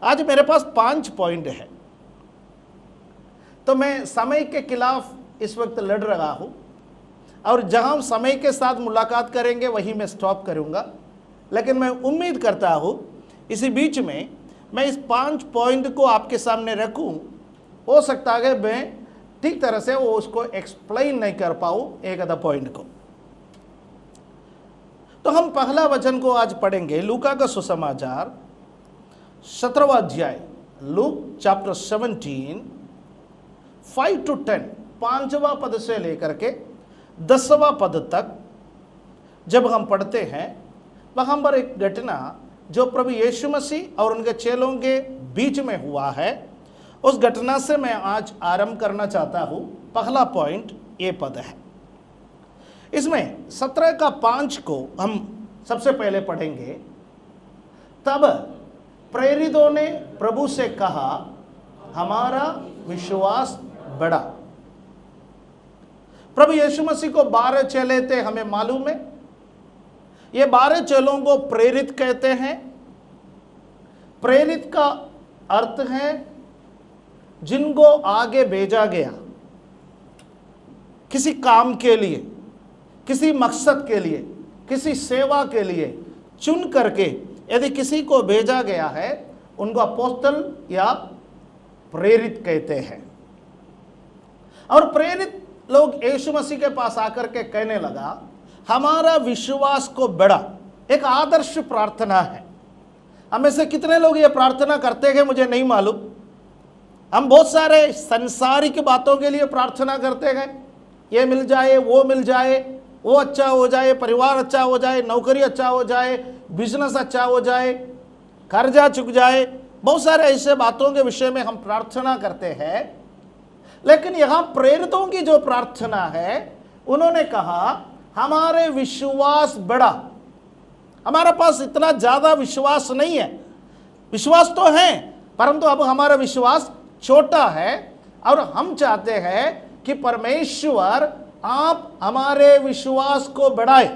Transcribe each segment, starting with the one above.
आज मेरे पास 5 पॉइंट है, तो मैं समय के खिलाफ इस वक्त लड़ रहा हूं और जहां समय के साथ मुलाकात करेंगे वहीं मैं स्टॉप करूंगा। लेकिन मैं उम्मीद करता हूं इसी बीच में मैं इस 5 पॉइंट को आपके सामने रखूं। हो सकता है मैं ठीक तरह से वो उसको एक्सप्लेन नहीं कर पाऊं एक आधा पॉइंट को। तो हम पहला वचन को आज पढ़ेंगे, लूका का सुसमाचार 17वां अध्याय, लूक चैप्टर 17 5 to 10, 5वां पद से लेकर के 10वां पद तक जब हम पढ़ते हैं वहां पर एक घटना जो प्रभु यीशु मसीह और उनके चेलों के बीच में हुआ है, उस घटना से मैं आज आरंभ करना चाहता हूं। पहला पॉइंट ये पद है। इसमें 17 का 5 को हम सबसे पहले पढ़ेंगे। तब प्रेरितों ने प्रभु से कहा, हमारा विश्वास बढ़ा। प्रभु यीशु मसीह को 12 चेले थे, हमें मालूम है। ये 12 चेलों को प्रेरित कहते हैं। प्रेरित का अर्थ है जिनको आगे भेजा गया किसी काम के लिए, किसी मकसद के लिए, किसी सेवा के लिए चुन करके यदि किसी को भेजा गया है उनको अपोस्तल या प्रेरित कहते हैं। और प्रेरित लोग यीशु मसीह के पास आकर के कहने लगा, हमारा विश्वास को बढ़ा। एक आदर्श प्रार्थना है। हमें से कितने लोग ये प्रार्थना करते हैं मुझे नहीं मालूम। हम बहुत सारे संसारिक बातों के लिए प्रार्थना करते हैं, ये मिल जाए, वो मिल जाए, वो अच्छा हो जाए, परिवार अच्छा हो जाए, नौकरी अच्छा हो जाए, बिजनेस अच्छा हो जाए, कर्जा चुक जाए। बहुत सारे ऐसे बातों के विषय में हम प्रार्थना करते हैं। लेकिन यहां प्रेरितों की जो प्रार्थना है, उन्होंने कहा हमारे विश्वास बढ़ा। हमारे पास इतना ज्यादा विश्वास नहीं है, विश्वास तो है परंतु अब हमारा विश्वास छोटा है और हम चाहते हैं कि परमेश्वर आप हमारे विश्वास को बढ़ाए।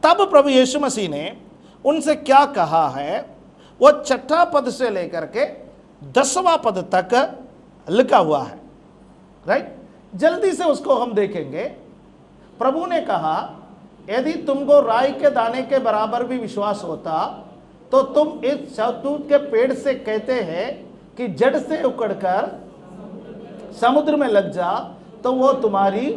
तब प्रभु यीशु मसीह ने उनसे क्या कहा है, वो 6ठा पद से लेकर के 10वां पद तक लिखा हुआ है। राइट, जल्दी से उसको हम देखेंगे। प्रभु ने कहा, यदि तुमको राई के दाने के बराबर भी विश्वास होता तो तुम इस शहतूत के पेड़ से कहते हैं कि जड़ से उखड़कर समुद्र में लग जा, तो वो तुम्हारी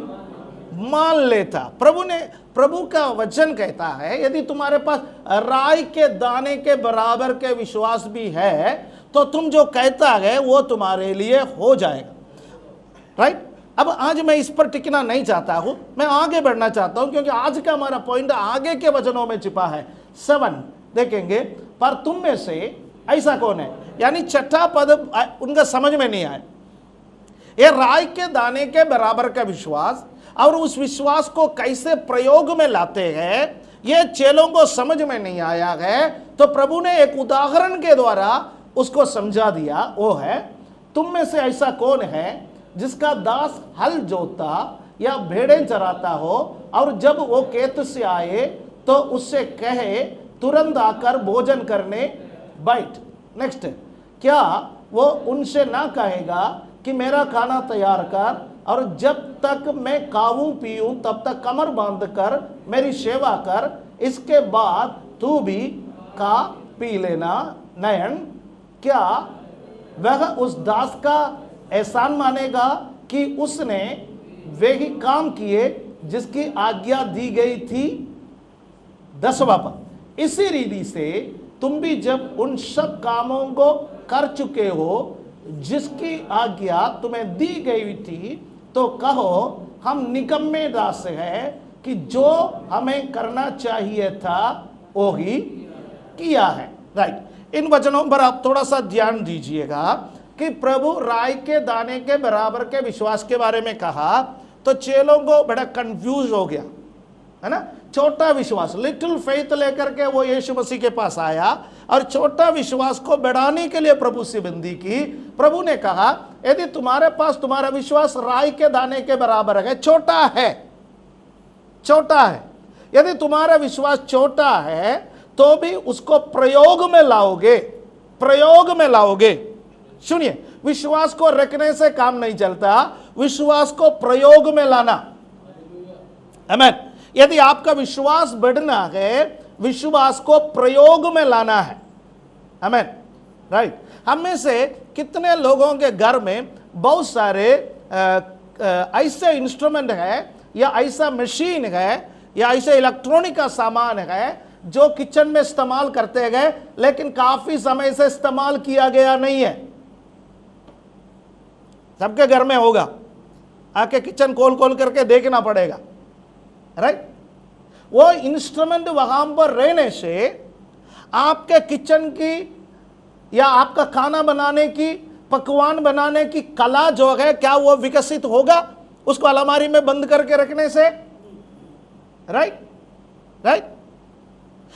मान लेता। प्रभु का वचन कहता है, यदि तुम्हारे पास राई के दाने के बराबर के विश्वास भी है तो तुम जो कहता है वो तुम्हारे लिए हो जाएगा। राइट, अब आज मैं इस पर टिकना नहीं चाहता हूं, मैं आगे बढ़ना चाहता हूं क्योंकि आज का हमारा पॉइंट आगे के वचनों में छिपा है। 7 देखेंगे, पर तुम में से ऐसा कौन है, यानी 6ठा पद उनका समझ में नहीं आया। ये राई के दाने के बराबर का विश्वास और उस विश्वास को कैसे प्रयोग में लाते हैं ये चेलों को समझ में नहीं आया है। तो प्रभु ने एक उदाहरण के द्वारा उसको समझा दिया। वो है, तुम में से ऐसा कौन है जिसका दास हल जोतता या भेड़ें चराता हो और जब वो खेत से आए तो उससे कहे तुरंत आकर भोजन करने बैठ। नेक्स्ट, क्या वो उनसे ना कहेगा कि मेरा खाना तैयार कर और जब तक मैं खाऊं पीऊं तब तक कमर बांध कर मेरी सेवा कर, इसके बाद तू भी खा पी लेना। नयन, क्या वह उस दास का एहसान मानेगा कि उसने वे ही काम किए जिसकी आज्ञा दी गई थी। 10वां पद, इसी रीति से तुम भी जब उन सब कामों को कर चुके हो जिसकी आज्ञा तुम्हें दी गई थी तो कहो, हम निकम्मे दास हैं कि जो हमें करना चाहिए था वो ही किया है। राइट, इन वचनों पर आप थोड़ा सा ध्यान दीजिएगा कि प्रभु राई के दाने के बराबर के विश्वास के बारे में कहा तो चेलों को बड़ा कंफ्यूज हो गया, है ना। छोटा विश्वास, लिटिल फेथ लेकर के वो यीशु मसीह के पास आया और छोटा विश्वास को बढ़ाने के लिए प्रभु से विनती की। प्रभु ने कहा, यदि तुम्हारे पास तुम्हारा विश्वास राई के दाने के बराबर है, छोटा है, छोटा है, यदि तुम्हारा विश्वास छोटा है तो भी उसको प्रयोग में लाओगे प्रयोग में लाओगे, सुनिए, विश्वास को रखने से काम नहीं चलता, विश्वास को प्रयोग में लाना। आमीन। यदि आपका विश्वास बढ़ना है, विश्वास को प्रयोग में लाना है। आमीन। राइट। हम में से कितने लोगों के घर में बहुत सारे ऐसे इंस्ट्रूमेंट है या ऐसा मशीन है या ऐसे इलेक्ट्रॉनिक का सामान है जो किचन में इस्तेमाल करते गए लेकिन काफी समय से इस्तेमाल किया गया नहीं है। सबके घर में होगा, आके किचन खोल खोल करके देखना पड़ेगा। राइट। वो इंस्ट्रूमेंट वहां पर रहने से आपके किचन की या आपका खाना बनाने की, पकवान बनाने की कला जो है, क्या वो विकसित होगा उसको अलमारी में बंद करके रखने से? राइट। राइट।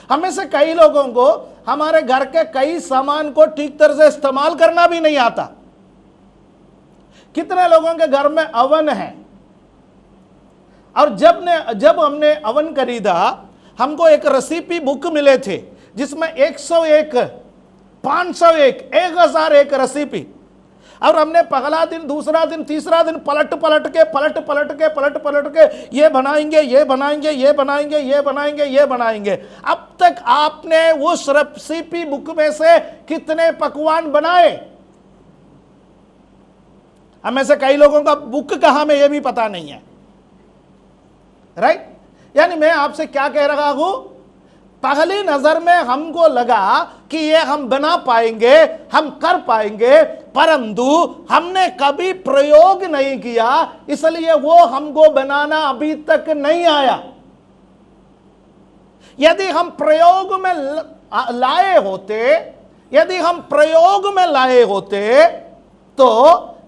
हमें से कई लोगों को हमारे घर के कई सामान को ठीक तरह से इस्तेमाल करना भी नहीं आता। कितने लोगों के घर में अवन है, और जब हमने अवन खरीदा, हमको एक रेसिपी बुक मिले थे जिसमें 101, 501, 1001 रेसिपी, और हमने पहला दिन, दूसरा दिन, तीसरा दिन पलट पलट के ये बनाएंगे, ये बनाएंगे, ये बनाएंगे, ये बनाएंगे, ये बनाएंगे। अब तक आपने उस रेसिपी बुक में से कितने पकवान बनाए? हमें से कई लोगों का बुक कहां में ये भी पता नहीं है। राइट। यानी मैं आपसे क्या कह रहा हूं, पहली नजर में हमको लगा कि ये हम बना पाएंगे, हम कर पाएंगे, परंतु हमने कभी प्रयोग नहीं किया, इसलिए वो हमको बनाना अभी तक नहीं आया। यदि हम प्रयोग में लाए होते, यदि हम प्रयोग में लाए होते तो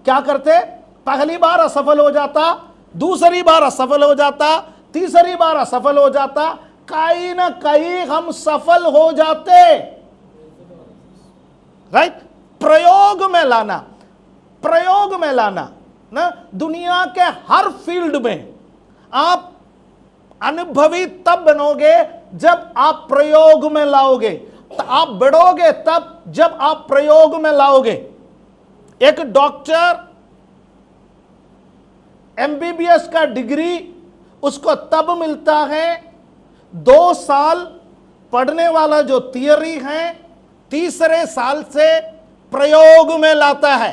क्या करते? पहली बार असफल हो जाता, दूसरी बार असफल हो जाता, तीसरी बार असफल हो जाता, कहीं ना कहीं हम सफल हो जाते। राइट। प्रयोग में लाना, प्रयोग में लाना ना। दुनिया के हर फील्ड में आप अनुभवी तब बनोगे जब आप प्रयोग में लाओगे, तो आप बढ़ोगे तब जब आप प्रयोग में लाओगे। एक डॉक्टर एमबीबीएस का डिग्री उसको तब मिलता है 2 साल पढ़ने वाला जो थियरी है, तीसरे साल से प्रयोग में लाता है।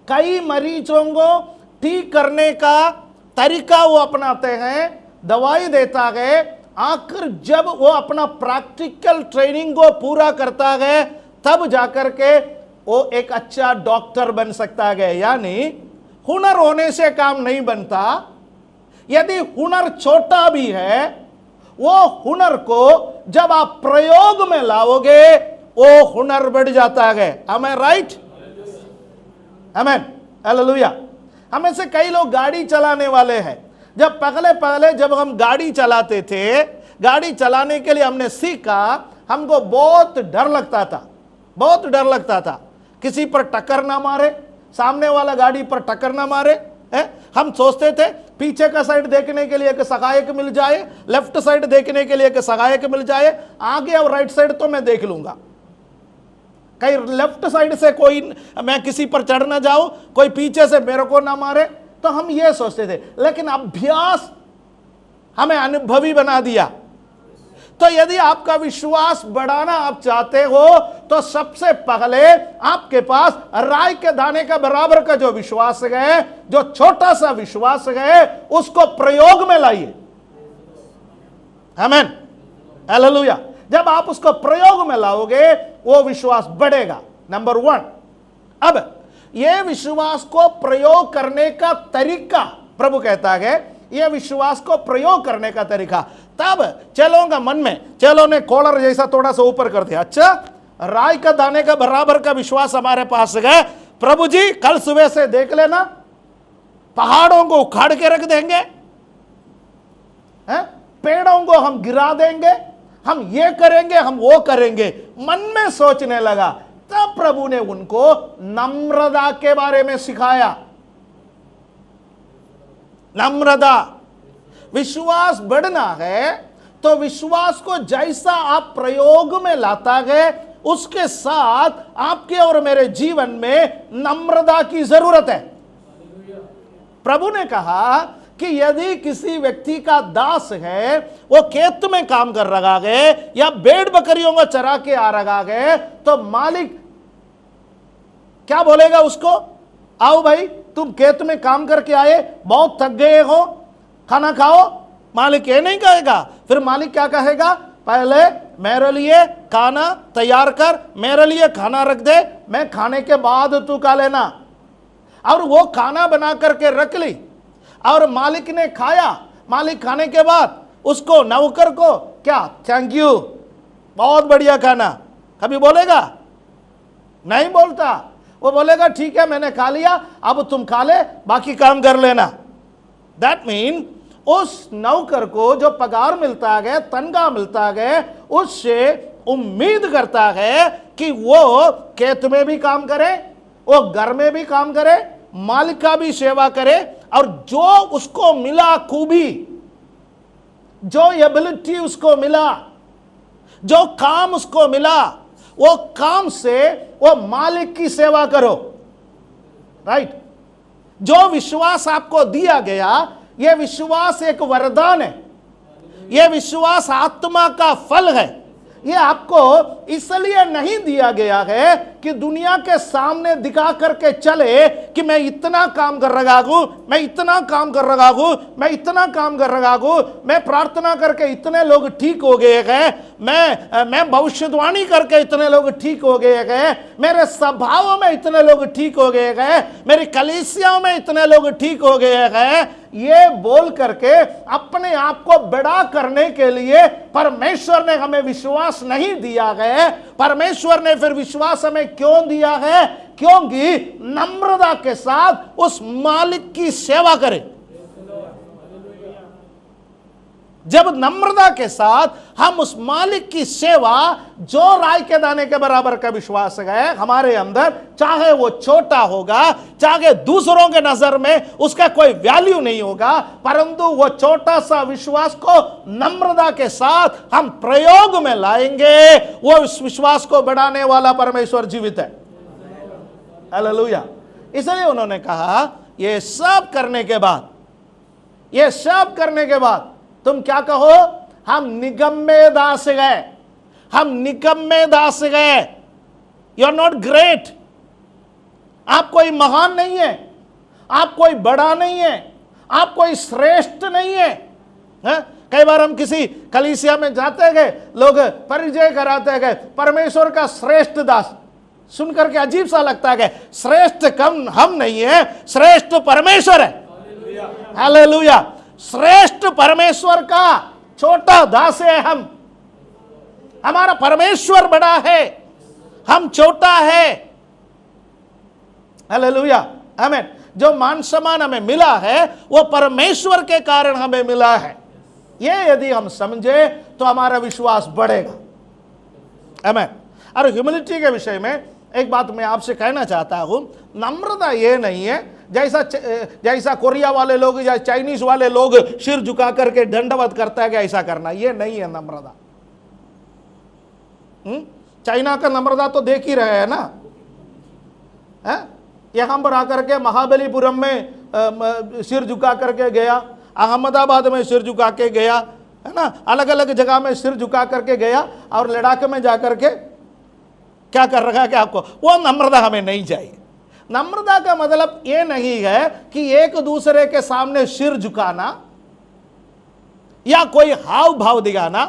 कई मरीजों को ठीक करने का तरीका वो अपनाते हैं, दवाई देता है, आखिर जब वो अपना प्रैक्टिकल ट्रेनिंग को पूरा करता है तब जाकर के वो एक अच्छा डॉक्टर बन सकता है। यानी हुनर होने से काम नहीं बनता। यदि हुनर छोटा भी है, वो हुनर को जब आप प्रयोग में लाओगे वो हुनर बढ़ जाता है। आमेन। राइट। आमेन। हालेलुया। हमें से कई लोग गाड़ी चलाने वाले हैं। जब पहले जब हम गाड़ी चलाते थे, गाड़ी चलाने के लिए हमने सीखा, हमको बहुत डर लगता था, बहुत डर लगता था। किसी पर टक्कर ना मारे, सामने वाला गाड़ी पर टक्कर ना मारे। हम सोचते थे पीछे का साइड देखने के लिए एक सहायक मिल जाए, लेफ्ट साइड देखने के लिए एक सहायक मिल जाए, आगे और राइट साइड तो मैं देख लूंगा, कहीं लेफ्ट साइड से कोई, मैं किसी पर चढ़ ना जाऊं, कोई पीछे से मेरे को ना मारे। तो हम ये सोचते थे, लेकिन अभ्यास हमें अनुभवी बना दिया। तो यदि आपका विश्वास बढ़ाना आप चाहते हो तो सबसे पहले आपके पास राई के दाने का बराबर का जो विश्वास है, जो छोटा सा विश्वास है, उसको प्रयोग में लाइए। आमीन। हालेलुया। जब आप उसको प्रयोग में लाओगे वो विश्वास बढ़ेगा। नंबर 1। अब यह विश्वास को प्रयोग करने का तरीका प्रभु कहता है, यह विश्वास को प्रयोग करने का तरीका। तब चेलों का मन में, चेलों ने कॉलर जैसा थोड़ा सा ऊपर कर दिया, अच्छा राई का दाने का बराबर का विश्वास हमारे पास है, प्रभु जी कल सुबह से देख लेना, पहाड़ों को उखाड़ के रख देंगे, पेड़ों को हम गिरा देंगे, हम ये करेंगे, हम वो करेंगे। मन में सोचने लगा। तब प्रभु ने उनको नम्रता के बारे में सिखाया। नम्रता। विश्वास बढ़ना है तो विश्वास को जैसा आप प्रयोग में लाता है उसके साथ आपके और मेरे जीवन में नम्रता की जरूरत है। प्रभु ने कहा कि यदि किसी व्यक्ति का दास है, वो खेत में काम कर रहा है या भेड़ बकरियों को चरा के आ रहा है, तो मालिक क्या बोलेगा उसको? आओ भाई, तुम खेत में काम करके आए, बहुत थक गए हो, खाना खाओ। मालिक ये नहीं कहेगा। फिर मालिक क्या कहेगा? पहले मेरे लिए खाना तैयार कर, मेरे लिए खाना रख दे, मैं खाने के बाद तू खा लेना। और वो खाना बना करके रख ली और मालिक ने खाया। मालिक खाने के बाद उसको, नौकर को क्या, थैंक यू, बहुत बढ़िया खाना, कभी बोलेगा? नहीं बोलता। वो बोलेगा ठीक है मैंने खा लिया, अब तुम खा ले, बाकी काम कर लेना। दैट मीन उस नौकर को जो पगार मिलता है, तनख्वाह मिलता है, उससे उम्मीद करता है कि वो खेत में भी काम करे, वो घर में भी काम करे, मालिक का भी सेवा करे, और जो उसको मिला खूबी, जो एबिलिटी उसको मिला, जो काम उसको मिला, वो काम से वो मालिक की सेवा करो। राइट? जो विश्वास आपको दिया गया, यह विश्वास एक वरदान है, यह विश्वास आत्मा का फल है। यह आपको इसलिए नहीं दिया गया है कि दुनिया के सामने दिखा करके चले कि मैं इतना काम कर रहा हूं, मैं इतना काम कर रहा हूं, मैं इतना काम कर रहा हूं, मैं प्रार्थना करके इतने लोग ठीक हो गए हैं, मैं भविष्यवाणी करके इतने लोग ठीक हो गए हैं, मेरे स्वभाव में इतने लोग ठीक हो गए हैं, मेरी कलीसियाओं में इतने लोग ठीक हो गए हैं। ये बोल करके अपने आप को बड़ा करने के लिए परमेश्वर ने हमें विश्वास नहीं दिया है। परमेश्वर ने फिर विश्वास हमें क्यों दिया है? क्योंकि नम्रता के साथ उस मालिक की सेवा करें। जब नम्रता के साथ हम उस मालिक की सेवा, जो राई के दाने के बराबर का विश्वास है हमारे अंदर, चाहे वो छोटा होगा, चाहे दूसरों के नजर में उसका कोई वैल्यू नहीं होगा, परंतु वो छोटा सा विश्वास को नम्रता के साथ हम प्रयोग में लाएंगे, वो उस विश्वास को बढ़ाने वाला परमेश्वर जीवित है। हालेलुया। इसलिए उन्होंने कहा ये सब करने के बाद, ये सब करने के बाद तुम क्या कहो? हम निकम्मे दास गए, हम निकम्मे दास गए। You are not great. आप कोई महान नहीं है, आप कोई बड़ा नहीं है, आप कोई श्रेष्ठ नहीं है। कई बार हम किसी कलीसिया में जाते गए, लोग परिचय कराते गए, परमेश्वर का श्रेष्ठ दास। सुन करके अजीब सा लगता है। श्रेष्ठ कम हम नहीं है, श्रेष्ठ परमेश्वर है। हालेलुया। श्रेष्ठ परमेश्वर का छोटा दास है हम। हमारा परमेश्वर बड़ा है, हम छोटा है। हालेलुया, आमीन। जो मान सम्मान हमें मिला है वो परमेश्वर के कारण हमें मिला है। ये यदि हम समझे तो हमारा विश्वास बढ़ेगा। आमीन। और ह्यूमिलिटी के विषय में एक बात मैं आपसे कहना चाहता हूं, नम्रता ये नहीं है जैसा कोरिया वाले लोग या चाइनीज वाले लोग सिर झुका करके दंडवत करता है कि ऐसा करना, ये नहीं है नम्रता। चाइना का नम्रता तो देख ही रहे हैं ना। यहां पर आकर के महाबलीपुरम में सिर झुका करके गया, अहमदाबाद में सिर झुका के गया, है ना, अलग अलग जगह में सिर झुका करके गया, और लद्दाख में जाकर के क्या कर रखा है कि आपको वो नम्रता हमें नहीं चाहिए। नम्रता का मतलब ये नहीं है कि एक दूसरे के सामने सिर झुकाना या कोई हाव भाव दिखाना।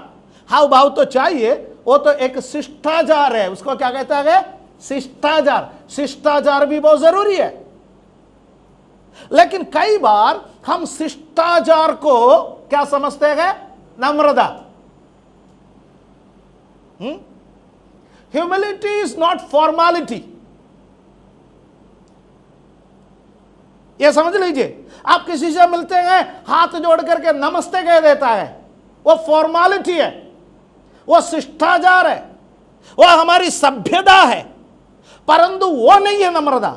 हाव भाव तो चाहिए, वो तो एक शिष्टाचार है, उसको क्या कहता है? शिष्टाचार। शिष्टाचार भी बहुत जरूरी है, लेकिन कई बार हम शिष्टाचार को क्या समझते हैं? नम्रता। Humility is not formality. ये समझ लीजिए, आप किसी से मिलते हैं, हाथ जोड़ करके नमस्ते कह देता है, वो फॉर्मालिटी है, वो शिष्टाचार है, वो हमारी सभ्यता है, परंतु वो नहीं है नम्रता।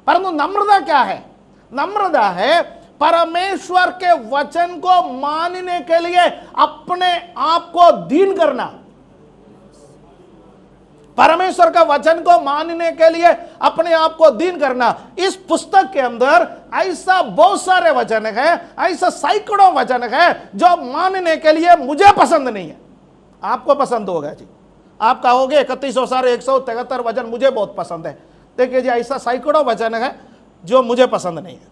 परंतु नम्रता क्या है? नम्रता है परमेश्वर के वचन को मानने के लिए अपने आप को दीन करना। परमेश्वर का वचन को मानने के लिए अपने आप को दीन करना। इस पुस्तक के अंदर ऐसा बहुत सारे वचन है, ऐसा सैकड़ों वचन है जो मानने के लिए मुझे पसंद नहीं है, आपको पसंद होगा जी। आप कहोगे 31,173 वचन मुझे बहुत पसंद है। देखिए जी, ऐसा सैकड़ों वचन है जो मुझे पसंद नहीं है,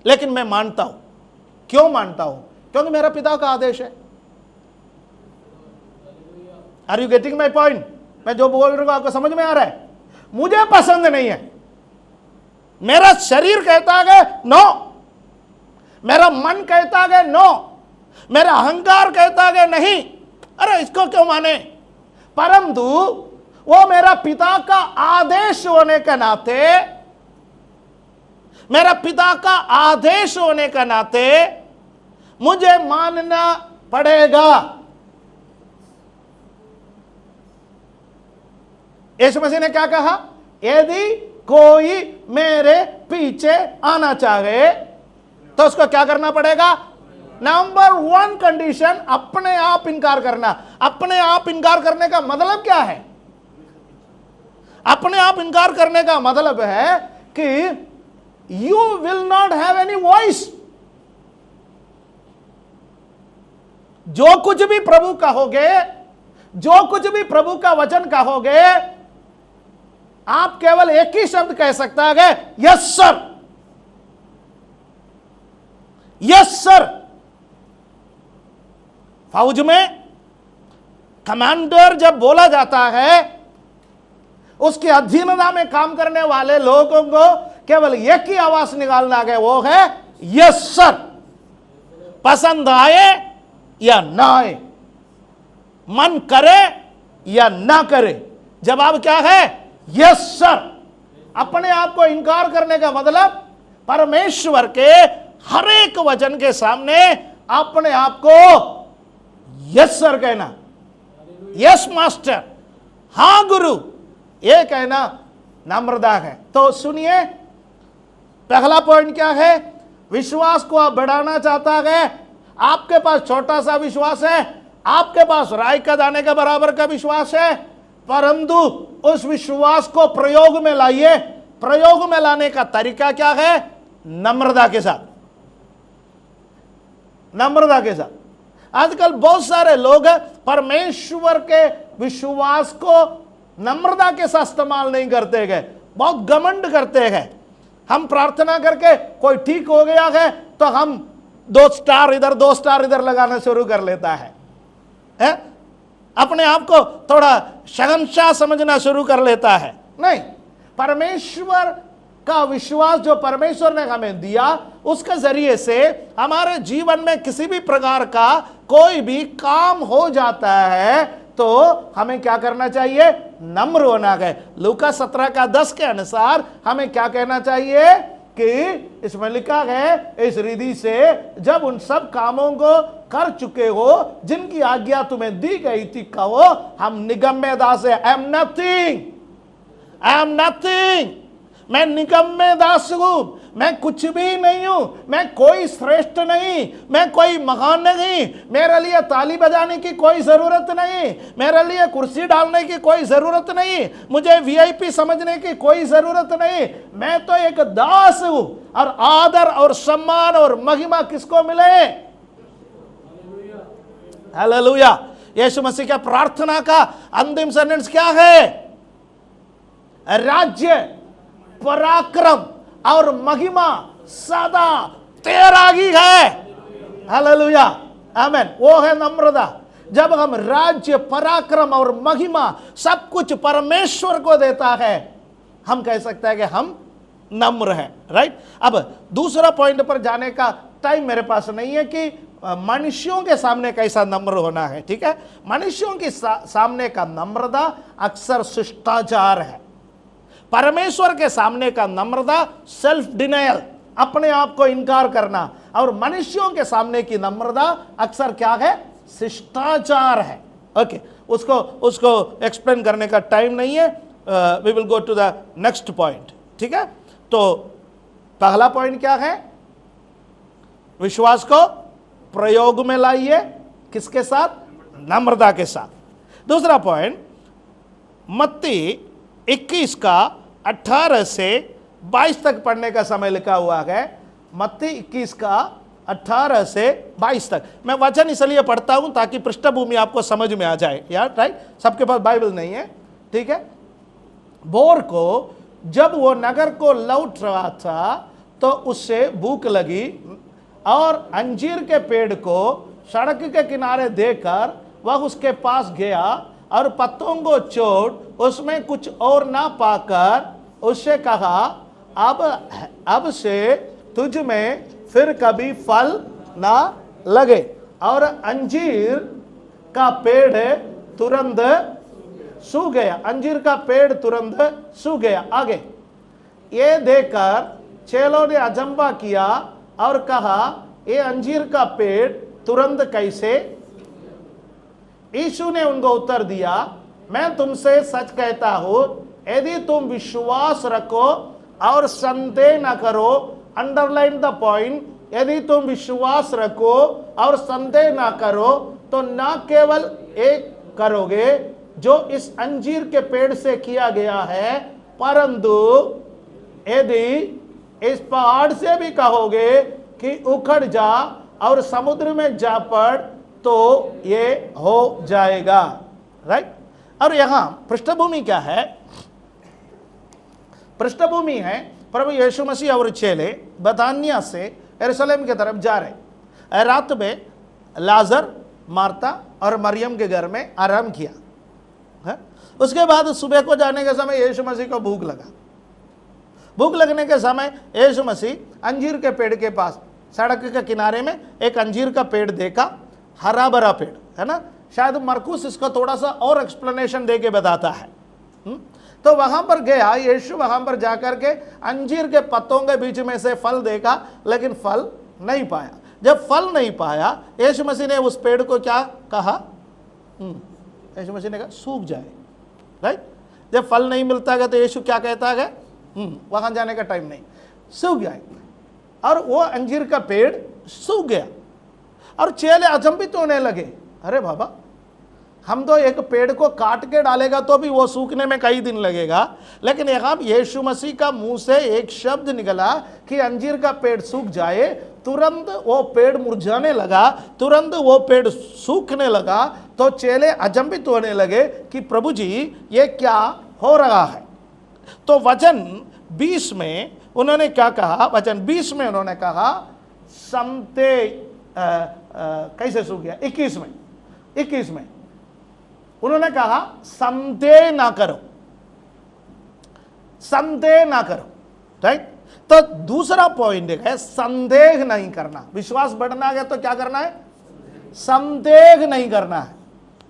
लेकिन मैं मानता हूं। क्यों मानता हूं? क्योंकि मेरा पिता का आदेश है। Are you getting my point? मैं जो बोल रहा हूं आपको समझ में आ रहा है? मुझे पसंद नहीं है, मेरा शरीर कहता है नो, मेरा मन कहता है नो, मेरा अहंकार कहता है नहीं, अरे इसको क्यों माने। परंतु वो मेरा पिता का आदेश होने के नाते, मेरा पिता का आदेश होने के नाते मुझे मानना पड़ेगा। यीशु मसीह ने क्या कहा? यदि कोई मेरे पीछे आना चाहे तो उसको क्या करना पड़ेगा? नंबर 1 कंडीशन, अपने आप इनकार करना। अपने आप इनकार करने का मतलब क्या है? अपने आप इनकार करने का मतलब है कि you will not have any voice. जो कुछ भी प्रभु कहोगे, जो कुछ भी प्रभु का वचन कहोगे, आप केवल एक ही शब्द कह सकता है, यस सर, यस सर। फौज में कमांडर जब बोला जाता है, उसकी अधीनता में काम करने वाले लोगों को केवल एक ही आवाज निकालना है, वो है यस सर। पसंद आए या ना आए, मन करे या ना करे, जवाब क्या है? Yes sir. अपने आप को इनकार करने का मतलब परमेश्वर के हर एक वचन के सामने अपने आप को यस सर कहना, यस मास्टर, हां गुरु, ये कहना नम्रता है। तो सुनिए, पहला पॉइंट क्या है? विश्वास को आप बढ़ाना चाहता है, आपके पास छोटा सा विश्वास है, आपके पास राई का दाने के बराबर का विश्वास है, परंतु उस विश्वास को प्रयोग में लाइए। प्रयोग में लाने का तरीका क्या है? नम्रता के साथ, नम्रता के साथ। आजकल बहुत सारे लोग परमेश्वर के विश्वास को नम्रता के साथ इस्तेमाल नहीं करते गए, बहुत घमंड करते हैं। हम प्रार्थना करके कोई ठीक हो गया है तो हम 2 स्टार इधर 2 स्टार इधर लगाना शुरू कर लेता है? अपने आप को थोड़ा शहंशाह समझना शुरू कर लेता है। नहीं, परमेश्वर का विश्वास जो परमेश्वर ने हमें दिया, उसके जरिए से हमारे जीवन में किसी भी प्रकार का कोई भी काम हो जाता है तो हमें क्या करना चाहिए? नम्र होना है। लूका 17:10 के अनुसार हमें क्या कहना चाहिए कि इसमें लिखा है, इस रिधि से जब उन सब कामों को कर चुके हो जिनकी आज्ञा तुम्हें दी गई थी, कहो हम निगम्य दास है। I am nothing, I am nothing, मैं निगम्य दास हूं, मैं कुछ भी नहीं हूं, मैं कोई श्रेष्ठ नहीं, मैं कोई महान नहीं, मेरे लिए ताली बजाने की कोई जरूरत नहीं, मेरे लिए कुर्सी डालने की कोई जरूरत नहीं, मुझे वीआईपी समझने की कोई जरूरत नहीं, मैं तो एक दास हूं। और आदर और सम्मान और महिमा किसको मिले? हालेलुया। यीशु मसीह का प्रार्थना का अंतिम सेंटेंस क्या है? राज्य, पराक्रम और महिमा सदा तेरा ही है। हालेलुया, आमीन। वो है नम्रता। जब हम राज्य, पराक्रम और महिमा सब कुछ परमेश्वर को देता है, हम कह सकते हैं कि हम नम्र हैं। राइट। अब दूसरा पॉइंट पर जाने का टाइम मेरे पास नहीं है कि मनुष्यों के सामने कैसा नम्र होना है। ठीक है, मनुष्यों के सामने का नम्रता अक्सर शिष्टाचार है। परमेश्वर के सामने का नम्रता सेल्फ डिनायल, अपने आप को इनकार करना, और मनुष्यों के सामने की नम्रता अक्सर क्या है? शिष्टाचार है। ओके, उसको एक्सप्लेन करने का टाइम नहीं है। We will go to the next point. ठीक है, तो पहला पॉइंट क्या है? विश्वास को प्रयोग में लाइए, किसके साथ? नम्रता के साथ। दूसरा पॉइंट, मत्ती 21 का 18 से 22 तक पढ़ने का समय लिखा हुआ है। मत्ती 21 का 18 से 22 तक। मैं वचन इसलिए पढ़ता हूं ताकि पृष्ठभूमि आपको समझ में आ जाए यार, राइट। सबके पास बाइबल नहीं है, ठीक है। भोर को जब वो नगर को लौट रहा था तो उससे भूख लगी और अंजीर के पेड़ को सड़क के किनारे देखकर वह उसके पास गया और पत्तों को चोट उसमें कुछ और ना पाकर उससे कहा, अब से तुझ में फिर कभी फल ना लगे। और अंजीर का पेड़ तुरंत सूख गया। अंजीर का पेड़ तुरंत सूख गया। आगे, ये देखकर चेलों ने अचंभा किया और कहा, ये अंजीर का पेड़ तुरंत कैसे? यीशु ने उनको उत्तर दिया, मैं तुमसे सच कहता हूं, यदि तुम विश्वास रखो और संदेह न करो, अंडरलाइन द पॉइंट, यदि तुम विश्वास रखो और संदेह ना करो तो न केवल एक करोगे जो इस अंजीर के पेड़ से किया गया है, परंतु यदि इस पहाड़ से भी कहोगे कि उखड़ जा और समुद्र में जा पड़ तो ये हो जाएगा, राइट। और यहां पृष्ठभूमि क्या है? पृष्ठभूमि है प्रभु यीशु मसीह और चेले बतानिया से यरूशलेम की तरफ जा रहे। रात में लाजर, मार्ता और मरियम के घर में आराम किया है। उसके बाद सुबह को जाने के समय यीशु मसीह को भूख लगा। भूख लगने के समय यीशु मसीह अंजीर के पेड़ के पास सड़क के किनारे में एक अंजीर का पेड़ देखा, हरा भरा पेड़ है ना। शायद मरकुस इसका थोड़ा सा और एक्सप्लेनेशन दे के बताता है। तो वहां पर गया यीशु, वहां पर जाकर के अंजीर के पत्तों के बीच में से फल देखा, लेकिन फल नहीं पाया। जब फल नहीं पाया, यीशु मसीह ने उस पेड़ को क्या कहा? यीशु मसीह ने कहा सूख जाए, राइट। जब फल नहीं मिलता है तो यीशु क्या कहता है? वहां जाने का टाइम नहीं, सूख जाए। और वो अंजीर का पेड़ सूख गया और चेले अचंभित होने लगे, अरे बाबा, हम तो एक पेड़ को काट के डालेगा तो भी वो सूखने में कई दिन लगेगा, लेकिन यहाँ यीशु मसीह का मुंह से एक शब्द निकला कि अंजीर का पेड़ सूख जाए, तुरंत वो पेड़ मुरझाने लगा, तुरंत वो पेड़ सूखने लगा। तो चेले अचंभित होने लगे कि प्रभु जी ये क्या हो रहा है। तो वचन 20 में उन्होंने क्या कहा? वचन 20 में उन्होंने कहा कैसे सूख गया? 21 में उन्होंने कहा संदेह ना करो, संदेह ना करो, राइट। तो दूसरा पॉइंट है संदेह नहीं करना। विश्वास बढ़ना है तो क्या करना है? संदेह नहीं करना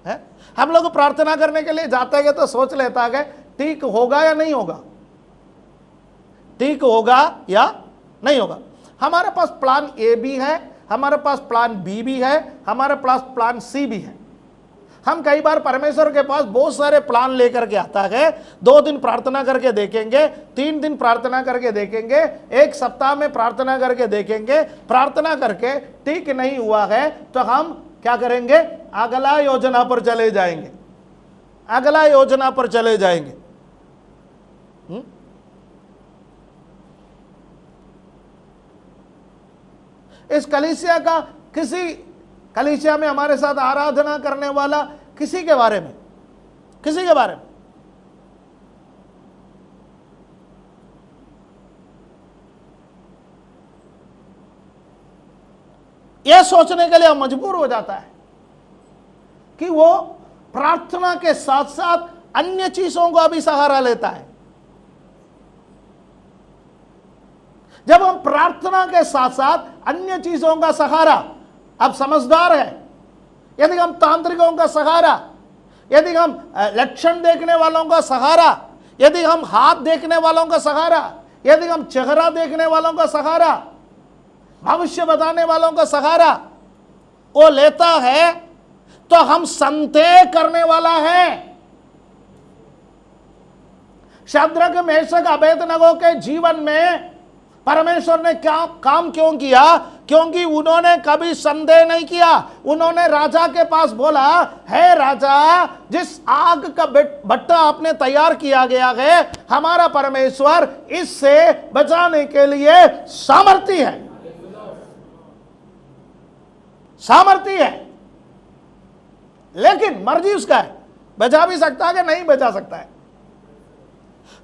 है। हम लोग प्रार्थना करने के लिए जाते हैं तो सोच लेता है ठीक होगा या नहीं होगा, ठीक होगा या नहीं होगा। हमारे पास प्लान ए भी है, हमारे पास प्लान बी भी है, हमारे पास प्लान सी भी है। हम कई बार परमेश्वर के पास बहुत सारे प्लान लेकर के आता है। 2 दिन प्रार्थना करके देखेंगे, 3 दिन प्रार्थना करके देखेंगे, 1 सप्ताह में प्रार्थना करके देखेंगे। प्रार्थना करके ठीक नहीं हुआ है तो हम क्या करेंगे? अगला योजना पर चले जाएंगे, अगला योजना पर चले जाएंगे। इस कलीसिया का, किसी कलीसिया में हमारे साथ आराधना करने वाला किसी के बारे में यह सोचने के लिए मजबूर हो जाता है कि वो प्रार्थना के साथ साथ अन्य चीजों का भी सहारा लेता है। जब हम प्रार्थना के साथ साथ अन्य चीजों का सहारा, अब समझदार है, यदि हम तांत्रिकों का सहारा, यदि हम लक्षण देखने वालों का सहारा, यदि हम हाथ देखने वालों का सहारा, यदि हम चेहरा देखने वालों का सहारा, भविष्य बताने वालों का सहारा वो लेता है तो हम संदेह करने वाला है। शद्रक, मेशक, अबेदनगो के जीवन में परमेश्वर ने क्या काम क्यों किया? क्योंकि उन्होंने कभी संदेह नहीं किया। उन्होंने राजा के पास बोला, हे राजा, जिस आग का भट्टा आपने तैयार किया गया है, हमारा परमेश्वर इससे बचाने के लिए सामर्थी है, सामर्थी है। लेकिन मर्जी उसका है, बचा भी सकता है कि नहीं बचा सकता है,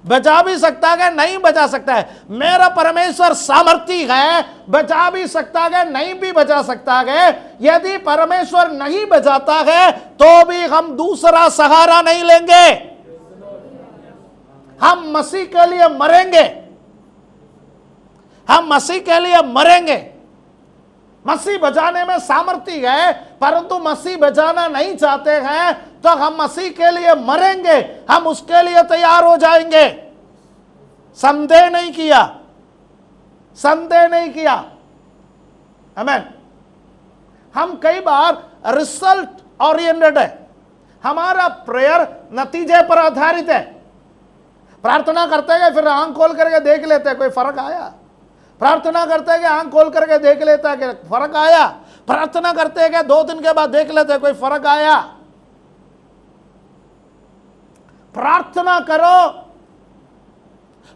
बचा भी सकता है नहीं बचा सकता है। मेरा परमेश्वर सामर्थी है, बचा भी सकता है नहीं भी बचा सकता है। यदि परमेश्वर नहीं बचाता है तो भी हम दूसरा सहारा नहीं लेंगे, हम मसीह के लिए मरेंगे, हम मसीह के लिए मरेंगे। मसीह बचाने में सामर्थी है, परंतु मसीह बचाना नहीं चाहते हैं तो हम मसीह के लिए मरेंगे, हम उसके लिए तैयार हो जाएंगे। संदेह नहीं किया, संदेह नहीं किया। आमीन। हम कई बार रिजल्ट ओरिएंटेड है, हमारा प्रेयर नतीजे पर आधारित है। प्रार्थना करते हैं, फिर आंख खोल करके देख लेते हैं कोई फर्क आया। प्रार्थना करते हैं कि आंख खोल करके देख लेता है कि फर्क आया। प्रार्थना करते हैं कि 2 दिन के बाद देख लेते हैं कोई फर्क आया। प्रार्थना करो,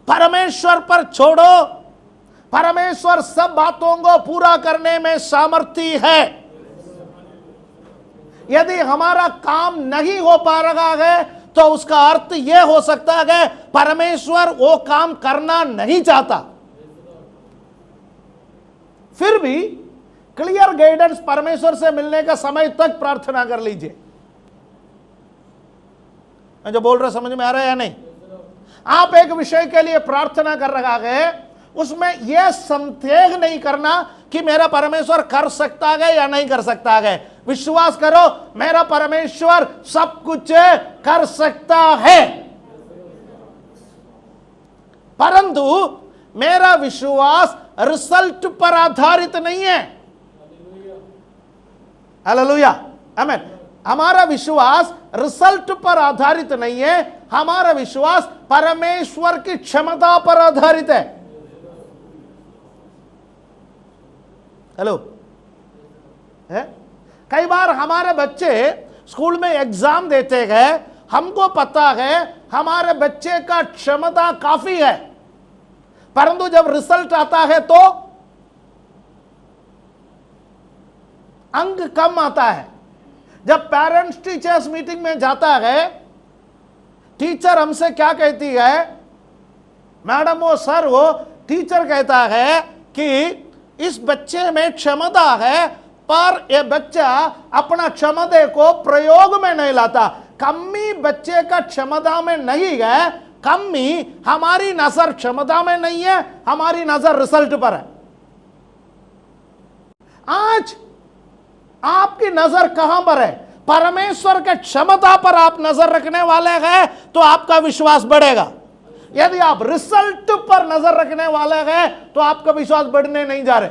परमेश्वर पर छोड़ो, परमेश्वर सब बातों को पूरा करने में सामर्थी है। यदि हमारा काम नहीं हो पा रहा है तो उसका अर्थ यह हो सकता है परमेश्वर वो काम करना नहीं चाहता। फिर भी क्लियर गाइडेंस परमेश्वर से मिलने का समय तक प्रार्थना कर लीजिए। मैं जो बोल रहा समझ में आ रहा है या नहीं? आप एक विषय के लिए प्रार्थना कर रहा है, उसमें यह संदेह नहीं करना कि मेरा परमेश्वर कर सकता है या नहीं कर सकता है। विश्वास करो, मेरा परमेश्वर सब कुछ कर सकता है, परंतु मेरा विश्वास रिजल्ट पर आधारित नहीं है। हालेलुया, आमीन। हमारा विश्वास रिजल्ट पर आधारित नहीं है, हमारा विश्वास परमेश्वर की क्षमता पर आधारित है। हेलो है? कई बार हमारे बच्चे स्कूल में एग्जाम देते हैं, हमको पता है हमारे बच्चे का क्षमता काफी है, परंतु जब रिजल्ट आता है तो अंक कम आता है। जब पेरेंट्स टीचर्स मीटिंग में जाता है, टीचर हमसे क्या कहती है, मैडम वो सर वो टीचर कहता है कि इस बच्चे में क्षमता है, पर यह बच्चा अपना क्षमता को प्रयोग में नहीं लाता। कमी बच्चे का क्षमता में नहीं है, कमी हमारी नजर क्षमता में नहीं है, हमारी नजर रिजल्ट पर है। आज आपकी नजर कहां पर है? परमेश्वर के क्षमता पर आप नजर रखने वाले हैं तो आपका विश्वास बढ़ेगा। यदि आप रिजल्ट पर नजर रखने वाले हैं तो आपका विश्वास बढ़ने नहीं जा रहे।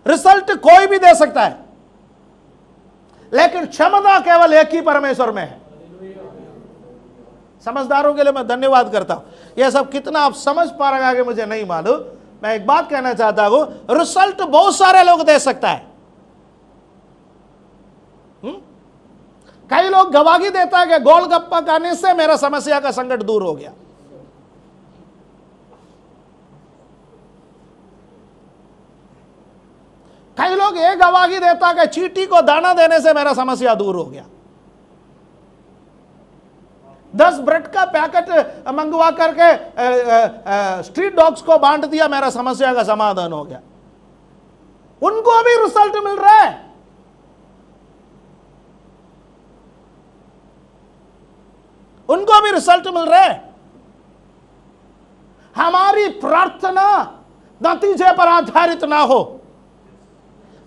रिजल्ट कोई भी दे सकता है, लेकिन क्षमता केवल एक ही परमेश्वर में है। समझदारों के लिए मैं धन्यवाद करता हूं। यह सब कितना आप समझ पा रहे हैं मुझे नहीं मालूम। मैं एक बात कहना चाहता हूं, रिजल्ट बहुत सारे लोग दे सकता है। कई लोग गवाही देता है कि गोलगप्पा खाने से मेरा समस्या का संकट दूर हो गया। कई लोग ये गवाही देता है कि चींटी को दाना देने से मेरा समस्या दूर हो गया। 10 ब्रेड का पैकेट मंगवा करके स्ट्रीट डॉग्स को बांट दिया, मेरा समस्या का समाधान हो गया। उनको भी रिजल्ट मिल रहा है। उनको भी रिजल्ट मिल रहा है। हमारी प्रार्थना नतीजे पर आधारित ना हो,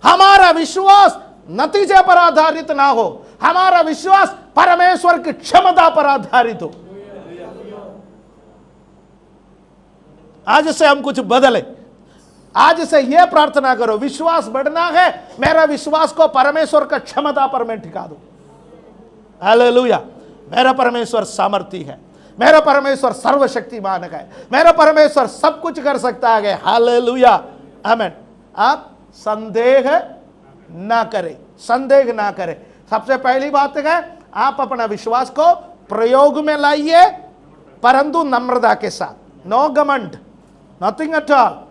हमारा विश्वास नतीजे पर आधारित ना हो, हमारा विश्वास परमेश्वर की क्षमता पर आधारित हो। आज से हम कुछ बदले। आज से यह प्रार्थना करो, विश्वास बढ़ना है, मेरा विश्वास को परमेश्वर का क्षमता पर मैं टिका दूं। हालेलुया। मेरा परमेश्वर सामर्थी है, मेरा परमेश्वर सर्वशक्तिमान है, मेरा परमेश्वर सब कुछ कर सकता है। हालेलुया, आमीन। आप संदेह ना करें, संदेह ना करें। सबसे पहली बात है आप अपना विश्वास को प्रयोग में लाइए, परंतु नम्रता के साथ, नो घमंड, नथिंग एट ऑल।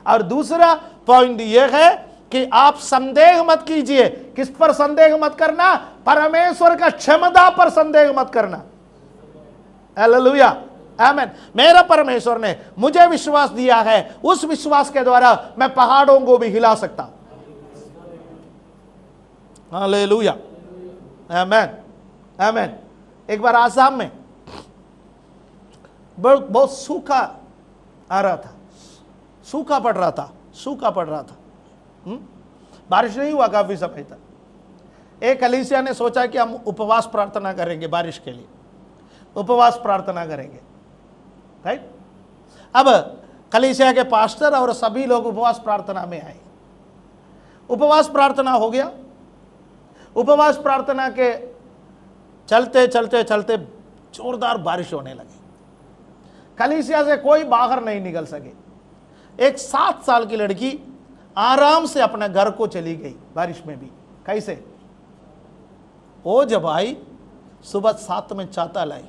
और दूसरा पॉइंट यह है कि आप संदेह मत कीजिए। किस पर संदेह मत करना? परमेश्वर का क्षमता पर संदेह मत करना। हालेलुया, आमीन। मेरा परमेश्वर ने मुझे विश्वास दिया है, उस विश्वास के द्वारा मैं पहाड़ों को भी हिला सकता हूं। हालेलुया, आमीन, आमीन। एक बार आसाम में बहुत सूखा आ रहा था, सूखा पड़ रहा था, सूखा पड़ रहा था। बारिश नहीं हुआ काफी समय तक। एक कलीसिया ने सोचा कि हम उपवास प्रार्थना करेंगे, बारिश के लिए उपवास प्रार्थना करेंगे, राइट। अब कलीसिया के पास्टर और सभी लोग उपवास प्रार्थना में आए। उपवास प्रार्थना हो गया। उपवास प्रार्थना के चलते चलते चलते जोरदार बारिश होने लगी। कलीसिया से कोई बाहर नहीं निकल सके। एक 7 साल की लड़की आराम से अपने घर को चली गई बारिश में भी। कैसे? वो जब आई सुबह 7 में छाता लाई।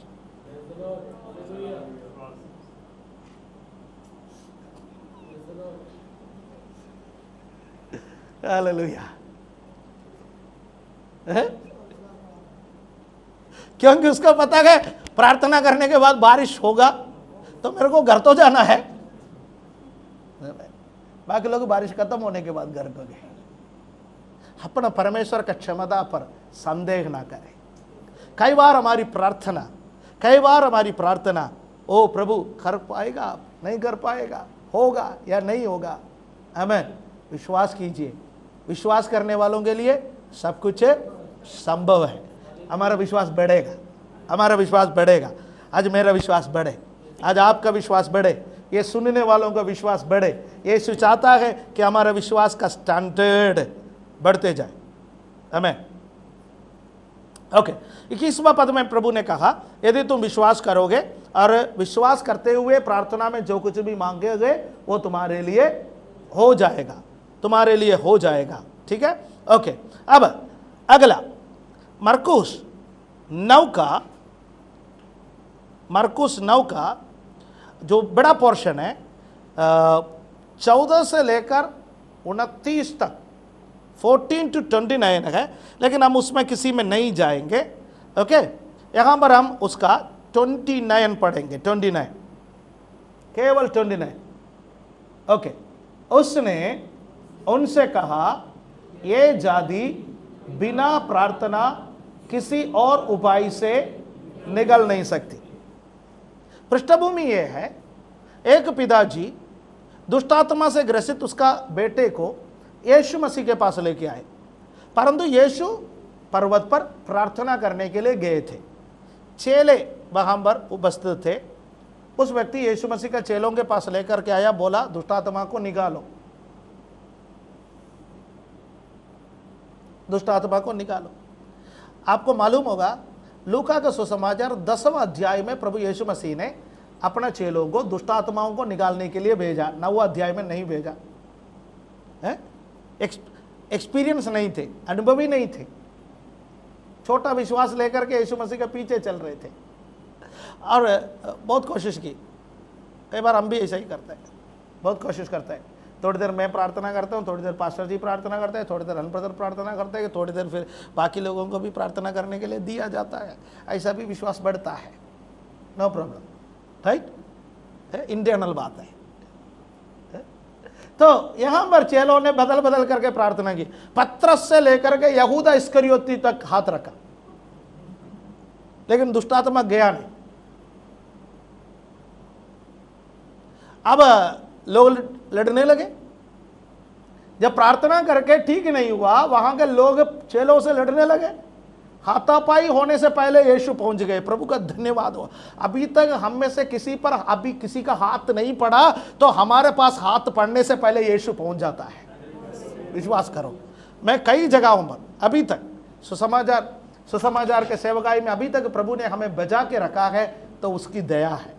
हालेलुया, क्योंकि उसको पता है प्रार्थना करने के बाद बारिश होगा तो मेरे को घर तो जाना है। बाकी लोग बारिश खत्म होने के बाद घर को गए। अपना परमेश्वर का क्षमता पर संदेह ना करें। कई बार हमारी प्रार्थना ओ प्रभु कर पाएगा, नहीं कर पाएगा, होगा या नहीं होगा। आमीन। विश्वास कीजिए, विश्वास करने वालों के लिए सब कुछ संभव है। हमारा विश्वास बढ़ेगा, हमारा विश्वास बढ़ेगा। आज मेरा विश्वास बढ़े, आज आपका विश्वास बढ़े, ये सुनने वालों का विश्वास बढ़े। यीशु चाहता है कि हमारा विश्वास का स्टैंडर्ड बढ़ते जाए। आमीन। ओके, 21वां पद में प्रभु ने कहा यदि तुम विश्वास करोगे और विश्वास करते हुए प्रार्थना में जो कुछ भी मांगोगे वो तुम्हारे लिए हो जाएगा, तुम्हारे लिए हो जाएगा। ठीक है, ओके। अब अगला मरकुस 9 का जो बड़ा पोर्शन है 14 से लेकर 29 तक 14 to 29 है, लेकिन हम उसमें किसी में नहीं जाएंगे। ओके, यहाँ पर हम उसका 29 पढ़ेंगे, 29, केवल 29। ओके, उसने उनसे कहा ये जाति बिना प्रार्थना किसी और उपाय से निकल नहीं सकती। पृष्ठभूमि यह है, एक पिताजी दुष्टात्मा से ग्रसित उसका बेटे को यीशु मसीह के पास लेके आए, परंतु यीशु पर्वत पर प्रार्थना करने के लिए गए थे। चेले वहां पर उपस्थित थे। उस व्यक्ति यीशु मसीह का चेलों के पास लेकर के आया, बोला दुष्टात्मा को निकालो, दुष्टात्मा को निकालो। आपको मालूम होगा लूका का सुसमाचार 10वां अध्याय में प्रभु यीशु मसीह ने अपने चेलों को दुष्टात्माओं को निकालने के लिए भेजा। 9वां अध्याय में नहीं भेजा है। एक्सपीरियंस नहीं थे, अनुभवी नहीं थे, छोटा विश्वास लेकर के यीशु मसीह के पीछे चल रहे थे और बहुत कोशिश की। कई बार हम भी ऐसा ही करते हैं, बहुत कोशिश करते हैं। थोड़ी देर मैं प्रार्थना करता हूँ, थोड़ी देर पास्टर जी प्रार्थना करते हैं, थोड़ी देर अनब्रदर प्रार्थना करते हैं, थोड़ी देर फिर बाकी लोगों को भी प्रार्थना करने के लिए दिया जाता है। ऐसा भी विश्वास बढ़ता है, नो प्रॉब्लम, राइट, इंटरनल बात है। तो यहां पर चेलों ने बदल बदल करके प्रार्थना की। पत्रस से लेकर के यहूदा इस्करियोती तक हाथ रखा, लेकिन दुष्टात्मा गया नहीं। अब लोग लड़ने लगे। जब प्रार्थना करके ठीक नहीं हुआ, वहां के लोग चेलों से लड़ने लगे। हाथापाई होने से पहले यीशु पहुंच गए। प्रभु का धन्यवाद हो। अभी तक हम में से किसी पर अभी किसी का हाथ नहीं पड़ा, तो हमारे पास हाथ पड़ने से पहले यीशु पहुंच जाता है। विश्वास करो, मैं कई जगहों पर अभी तक सुसमाचार सुसमाचार के सेवकाई में अभी तक प्रभु ने हमें बचा के रखा है तो उसकी दया है।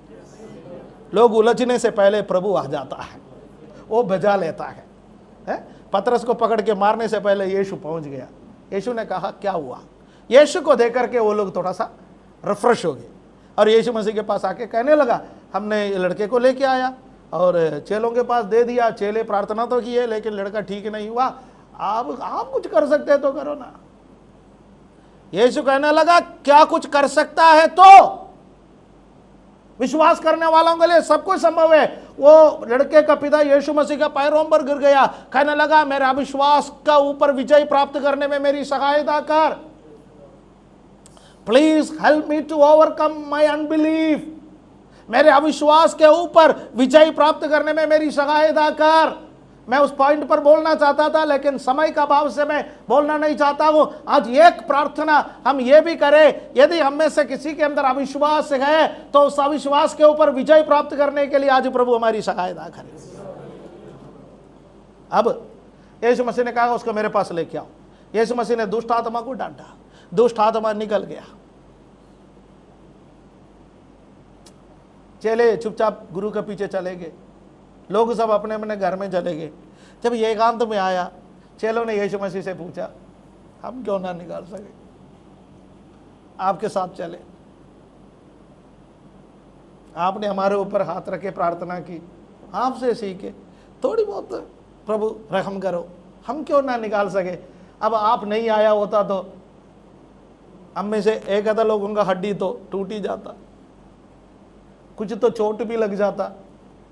लोग उलझने से पहले प्रभु आ जाता है, वो बचा लेता है। पतरस को पकड़ के मारने से पहले यीशु पहुंच गया। यीशु ने कहा क्या हुआ? यीशु को देख करके वो लोग थोड़ा सा रिफ्रेश हो गए और यीशु मसीह के पास आके कहने लगा, हमने लड़के को लेके आया और चेलों के पास दे दिया, चेले प्रार्थना तो किए लेकिन लड़का ठीक नहीं हुआ, आप कुछ कर सकते हैं तो करो ना। यीशु कहने लगा क्या कुछ कर सकता है? तो विश्वास करने वालों के लिए सब कुछ संभव है। वो लड़के का पिता यीशु मसीह का पैरों पर गिर गया, कहने लगा मेरा विश्वास का ऊपर विजय प्राप्त करने में मेरी सहायता कर, please help me to overcome my unbelief, मेरे अविश्वास के ऊपर विजय प्राप्त करने में मेरी सहायता कर। मैं उस पॉइंट पर बोलना चाहता था लेकिन समय का अभाव से मैं बोलना नहीं चाहता हूं। आज एक प्रार्थना हम ये भी करें, यदि हम में से किसी के अंदर अविश्वास है तो उस अविश्वास के ऊपर विजय प्राप्त करने के लिए आज प्रभु हमारी सहायता करे। अब यीशु मसीह ने कहा उसको मेरे पास लेके आओ। यीशु मसीह ने दुष्ट आत्मा को डांटा, दुष्ट आत्मा निकल गया। चेले चुपचाप गुरु के पीछे चले गए, लोग सब अपने अपने घर में चले गए। जब ये एकांत में आया, चेलों ने यीशु मसीह से पूछा हम क्यों ना निकाल सके, आपके साथ चले, आपने हमारे ऊपर हाथ रखे प्रार्थना की, आपसे सीखे, थोड़ी बहुत प्रभु रहम करो, हम क्यों ना निकाल सके। अब आप नहीं आया होता तो हम में से एक आधा लोगों का हड्डी तो टूट ही जाता, कुछ तो चोट भी लग जाता।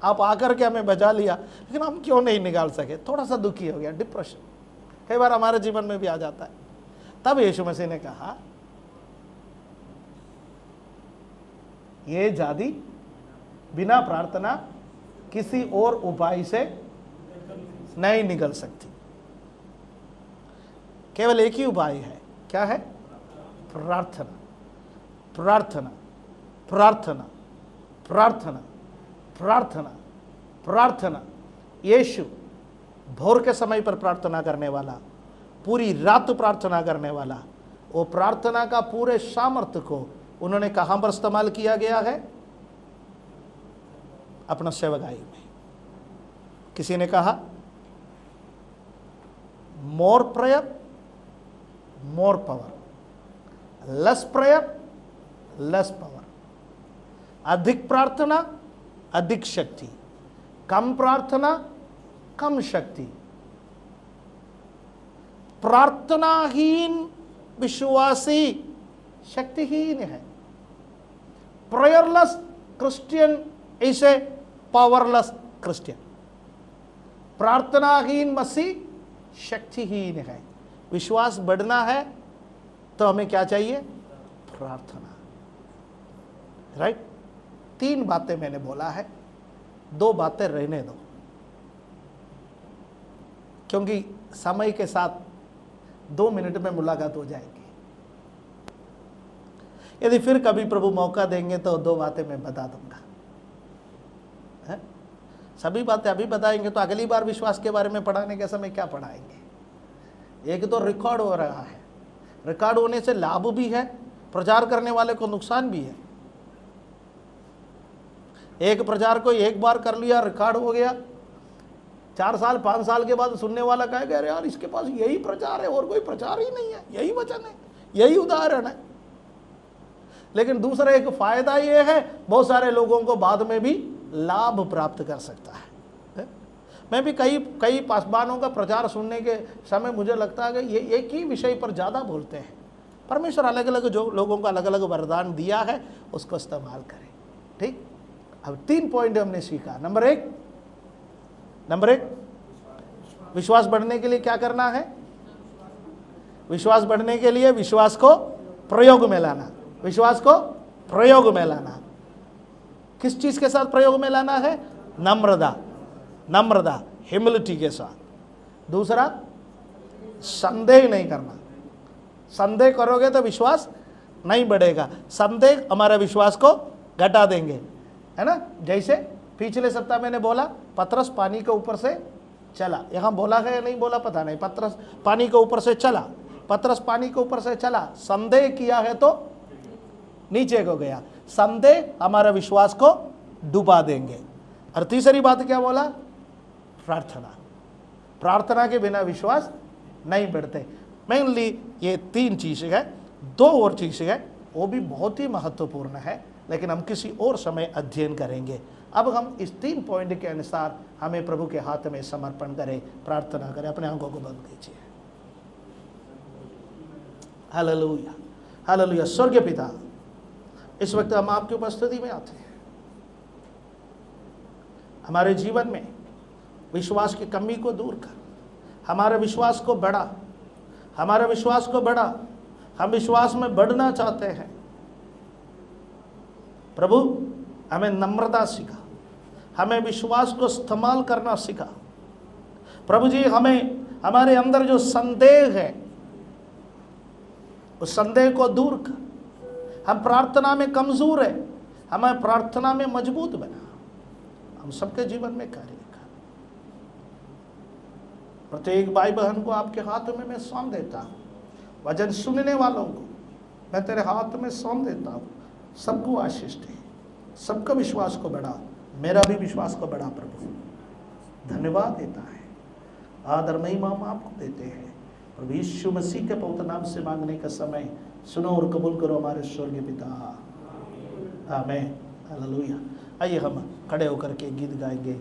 आप आकर के हमें बचा लिया लेकिन हम क्यों नहीं निकाल सके। थोड़ा सा दुखी हो गया, डिप्रेशन कई बार हमारे जीवन में भी आ जाता है। तब यीशु मसीह ने कहा ये जाति बिना प्रार्थना किसी और उपाय से नहीं निकल सकती। केवल एक ही उपाय है, क्या है? प्रार्थना, प्रार्थना, प्रार्थना, प्रार्थना, प्रार्थना, प्रार्थना। यीशु भोर के समय पर प्रार्थना करने वाला, पूरी रात प्रार्थना करने वाला, वो प्रार्थना का पूरे सामर्थ्य को उन्होंने कहां पर इस्तेमाल किया गया है? अपना सेवकाई में। किसी ने कहा more prayer more power, less prayer less power. अधिक प्रार्थना अधिक शक्ति, कम प्रार्थना कम शक्ति। प्रार्थनाहीन विश्वासी शक्तिहीन है। Prayerless Christian is a powerless Christian. प्रार्थनाहीन मसीह शक्तिहीन है। विश्वास बढ़ना है तो हमें क्या चाहिए? प्रार्थना। राइट? 3 बातें मैंने बोला है, 2 बातें रहने दो क्योंकि समय के साथ 2 मिनट में मुलाकात हो जाएगी। यदि फिर कभी प्रभु मौका देंगे तो 2 बातें मैं बता दूंगा। है? सभी बातें अभी बताएंगे तो अगली बार विश्वास के बारे में पढ़ाने के समय क्या पढ़ाएंगे? एक तो रिकॉर्ड हो रहा है, रिकॉर्ड होने से लाभ भी है, प्रचार करने वाले को नुकसान भी है। एक प्रचार को एक बार कर लिया, रिकॉर्ड हो गया, 4 साल 5 साल के बाद सुनने वाला कहेगा अरे यार इसके पास यही प्रचार है और कोई प्रचार ही नहीं है, यही वचन है, यही उदाहरण है। लेकिन दूसरा एक फायदा ये है, बहुत सारे लोगों को बाद में भी लाभ प्राप्त कर सकता है। मैं भी कई पासवानों का प्रचार सुनने के समय मुझे लगता है कि ये एक ही विषय पर ज़्यादा बोलते हैं। परमेश्वर अलग अलग जो लोगों को अलग अलग वरदान दिया है उसको इस्तेमाल करें। ठीक, अब 3 पॉइंट हमने सीखा। नंबर एक विश्वास बढ़ने के लिए क्या करना है? विश्वास बढ़ने के लिए विश्वास को प्रयोग में लाना। विश्वास को प्रयोग में लाना। किस चीज के साथ प्रयोग में लाना है? नम्रता, ह्यूमिलिटी के साथ। दूसरा, संदेह नहीं करना। संदेह करोगे तो विश्वास नहीं बढ़ेगा। संदेह हमारे विश्वास को घटा देंगे, है ना। जैसे पिछले सप्ताह मैंने बोला पतरस पानी के ऊपर से चला, यहां बोला है या नहीं बोला पता नहीं। पतरस पानी के ऊपर से चला, पतरस पानी के ऊपर से चला, संदेह किया है तो नीचे को गया। संदेह हमारे विश्वास को डुबा देंगे। और तीसरी बात क्या बोला? प्रार्थना। प्रार्थना के बिना विश्वास नहीं बढ़ते। मेनली ये 3 चीजें है। 2 और चीजें है, वो भी बहुत ही महत्वपूर्ण है, लेकिन हम किसी और समय अध्ययन करेंगे। अब हम इस 3 पॉइंट के अनुसार हमें प्रभु के हाथ में समर्पण करें, प्रार्थना करें। अपने आंखों को बंद कीजिए। Hallelujah, hallelujah. स्वर्गीय पिता, इस वक्त हम आपकी उपस्थिति में आते हैं। हमारे जीवन में विश्वास की कमी को दूर कर, हमारे विश्वास को बढ़ा, हमारे विश्वास को बढ़ा। हम विश्वास में बढ़ना चाहते हैं प्रभु। हमें नम्रता सिखा, हमें विश्वास को इस्तेमाल करना सिखा प्रभु जी। हमें हमारे अंदर जो संदेह है उस संदेह को दूर कर। हम प्रार्थना में कमजोर है, हमें प्रार्थना में मजबूत बना। हम सबके जीवन में कार्य कर। प्रत्येक भाई बहन को आपके हाथ में मैं सौंप देता हूँ। वचन सुनने वालों को मैं तेरे हाथ में सौंप देता हूँ। सबको आशीष दे, सबका विश्वास को बढ़ा, मेरा भी विश्वास को बढ़ा प्रभु। धन्यवाद देता है, आदर महिमा हम आपको देते हैं प्रभु यीशु मसीह के पवित्र नाम से मांगने का समय सुनो और कबूल करो हमारे स्वर्गीय पिता। आमीन, हालेलुया। आइए हम खड़े होकर के गीत गाएंगे।